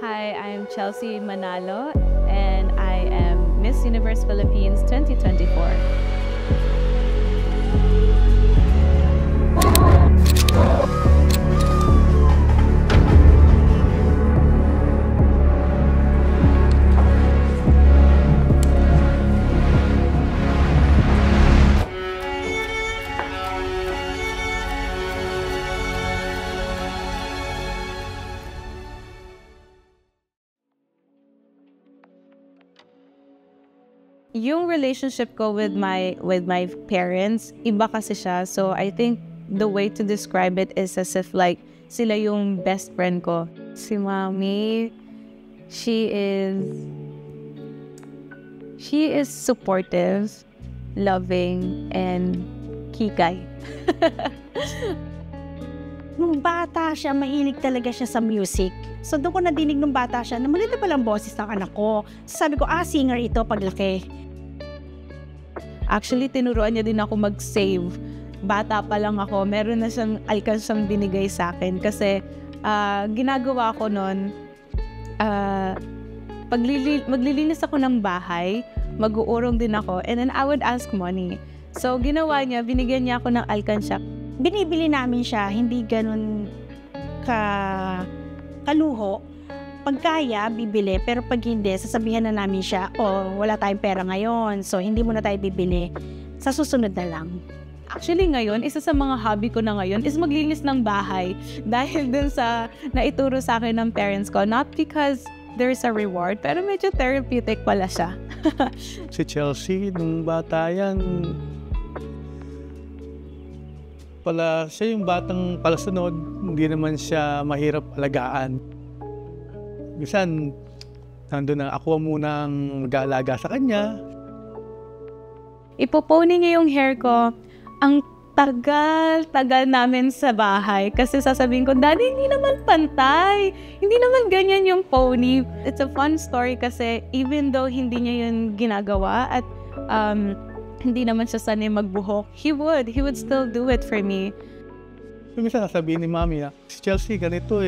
Hi, I'm Chelsea Manalo, and I am Miss Universe Philippines 2024. Yung relationship ko with my parents, iba kasi siya. So I think the way to describe it is as if like sila yung best friend ko. Si Mommy, she is supportive, loving, and kikay. Nung bata siya, mahilig talaga siya sa music. So doon ko nadinig nung bata siya na maganda palang boses ng anak ko. Sabi ko, singer ito paglaki. Actually, tinuruan niya din ako mag-save. Bata pa lang ako, meron na siyang alkansiyang binigay sa akin. Kasi ginagawa ko noon, maglilinis ako ng bahay, mag-uurong din ako, and then I would ask money. So ginawa niya, binigyan niya ako ng alkansya. Binibili namin siya, hindi ganun kaluho. Pag kaya, bibili. Pero pag hindi, sasabihan na namin siya, wala tayong pera ngayon. So, hindi mo na tayo bibili. Sa susunod na lang. Actually, ngayon, isa sa mga hobby ko na ngayon is maglinis ng bahay. Dahil dun sa naituro sa akin ng parents ko. Not because there's a reward, pero medyo therapeutic pala siya. Si Chelsea, nung bata yan, pala siya yung batang palasunod, hindi naman siya mahirap alagaan. Minsan, nandun na ako muna ang mag-aalaga sa kanya. Ipopony niya yung hair ko. Ang tagal namin sa bahay. Kasi sasabihin ko, Daddy, hindi naman pantay. Hindi naman ganyan yung pony. It's a fun story kasi even though hindi niya yun ginagawa at hindi naman siya sanay magbuhok, he would still do it for me. Minsan sasabihin ni Mami, si Chelsea ganito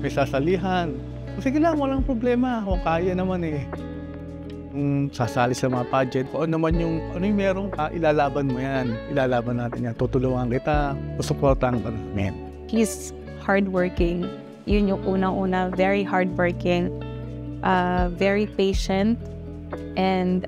may sasalihan. Sige lang, walang problema. Kung kaya naman sasali sa mga pageant. Kung ano yung meron ka, ilalaban mo yan. Ilalaban natin yan. Tutulungan kita. Susuportahan ka namin. He's hardworking. Yun yung unang-una. Very hardworking. Very patient. And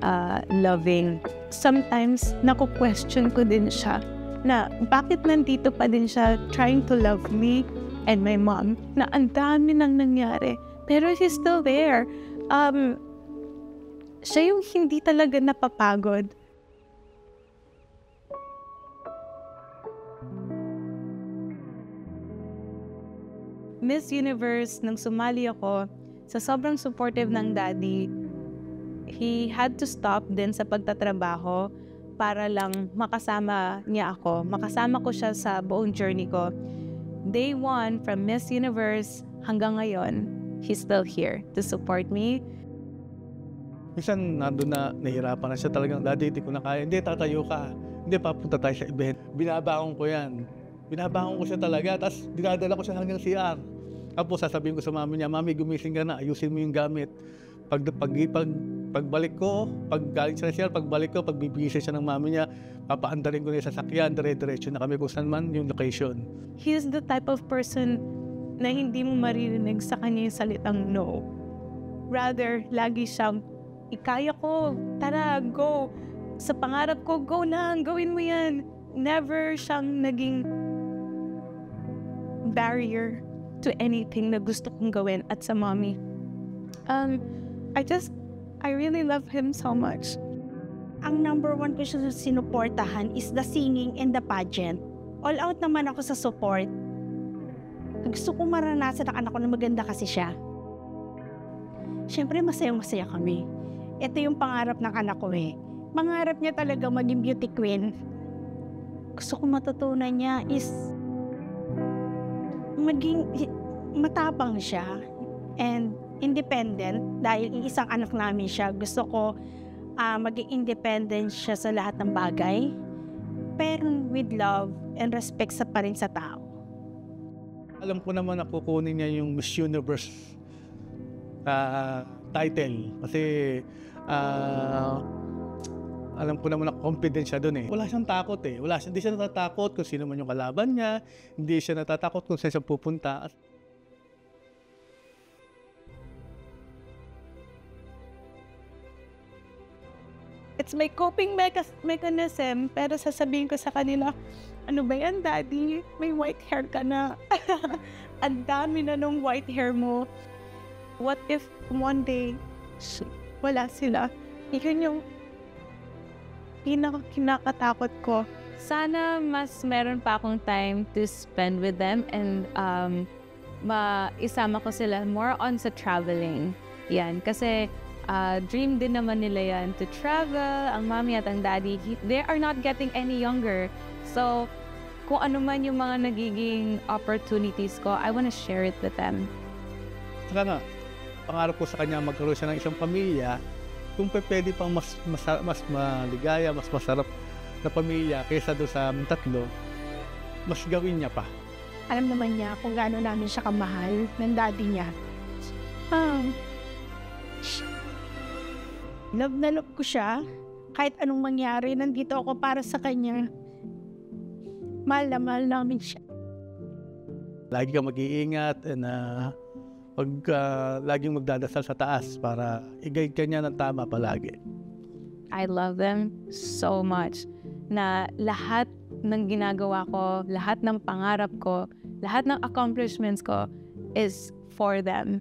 loving. Sometimes, naku-question ko din siya na bakit nandito pa din siya trying to love me and my mom na ang dami nang nangyari. Pero he's still there. Siya yung hindi talaga napapagod. Miss Universe, nang sumali ako, sa sobrang supportive ng daddy, he had to stop din sa pagtatrabaho para lang makasama niya ako. Makasama ko siya sa buong journey ko. Day 1 from Miss Universe hanggang ngayon, he's still here to support me. Minsan, nandun na, nahirapan na siya talagang, Daddy, hindi ko na kaya. Hindi, tatayo ka. Hindi, papunta tayo sa event. Binabaon ko yan. Binabaon ko siya talaga. Tapos, dinadala ko siya hanggang CR. Tapos, sasabihin ko sa mami niya, Mami, gumising ka na. Ayusin mo yung gamit. Pagbalik ko, pag galing siya na CR, pagbalik ko, pagbibisi siya ng mami niya, papaandarin ko na yung sasakyan, dire-diretso na kami kung saan man yung location. He's the type of person na hindi mo maririnig sa kanya yung salitang no. Rather, lagi siyang, ikaya ko, tara, go. Sa pangarap ko, go lang, gawin mo yan. Never siyang naging barrier to anything na gusto kong gawin at sa mommy. I really love him so much. Ang number 1 ko siya sinuportahan is the singing and the pageant. All out naman ako sa support. Gusto kong maranasan ang anak ko na maganda kasi siya. Siyempre, masayang-masaya kami. Ito yung pangarap ng anak ko Pangarap niya talaga maging beauty queen. Gusto kong matutunan niya is maging matapang siya and independent dahil isang anak namin siya. Gusto ko maging independent siya sa lahat ng bagay. Pero with love and respect pa rin sa tao. Alam ko naman na kukunin niya yung Miss Universe title. Kasi alam ko naman na confident siya doon eh. Wala siyang takot eh. Hindi siya natatakot kung sino man yung kalaban niya. Hindi siya natatakot kung saan siya pupunta. It's my coping mechanism, pero sasabihin ko sa kanila, ano ba yan, Daddy? May white hair ka na. Ang dami na nung white hair mo. What if one day, wala sila? Yun yung kinakatakot ko. Sana mas meron pa akong time to spend with them and maisama ko sila more on sa traveling. Yan, kasi dream din naman nila yan to travel. Ang mommy at ang daddy, they are not getting any younger. So, kung ano man yung mga nagiging opportunities ko, I wanna share it with them. Saka nga, pangarap ko sa kanya magkaroon siya ng isang pamilya, kung pwede pang mas maligaya, mas masarap na pamilya kaysa doon sa tatlo, mas gawin niya pa. Alam naman niya kung gaano namin siya kamahal ng daddy niya. Love na love ko siya. Kahit anong mangyari, nandito ako para sa kanya. Mahal na mahal namin siya. Lagi kang mag-iingat and laging magdadasal sa taas para i-guide ka niya ng tama palagi. I love them so much na lahat ng ginagawa ko, lahat ng pangarap ko, lahat ng accomplishments ko is for them.